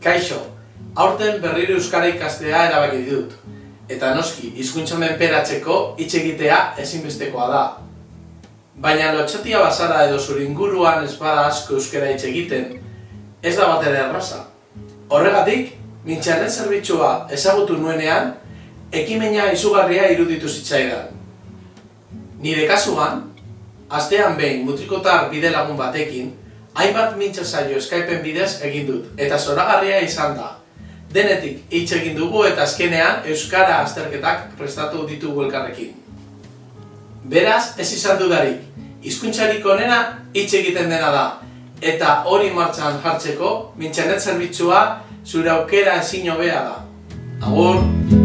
Kaixo, aurten berriro euskara ikastea erabaki dut. Eta noski, hizkuntza menperatzeko hitz egitea ezinbestekoa da. Baina lotxatia bazara edo zure inguruan ez bada asko euskara hitz egiten, ez da batere erraza. Horregatik, internet zerbitzua ezagutu nuenean, ekimena izugarria iruditu zitzaidan. Nire kasuan, astean behin mutrikotar bidelagun batekin, hainbat mintza saio Skypen bidez egin dut, eta zoragarria izan da. Denetik hitz egin dugu eta azkenean euskara azterketak prestatu ditugu elkarrekin. Beraz, ez izan dudarik, hizkuntzarik onena hitz egiten dena da, eta hori martxan jartzeko, internet zerbitzua zure aukera ezin hobea da. Agur!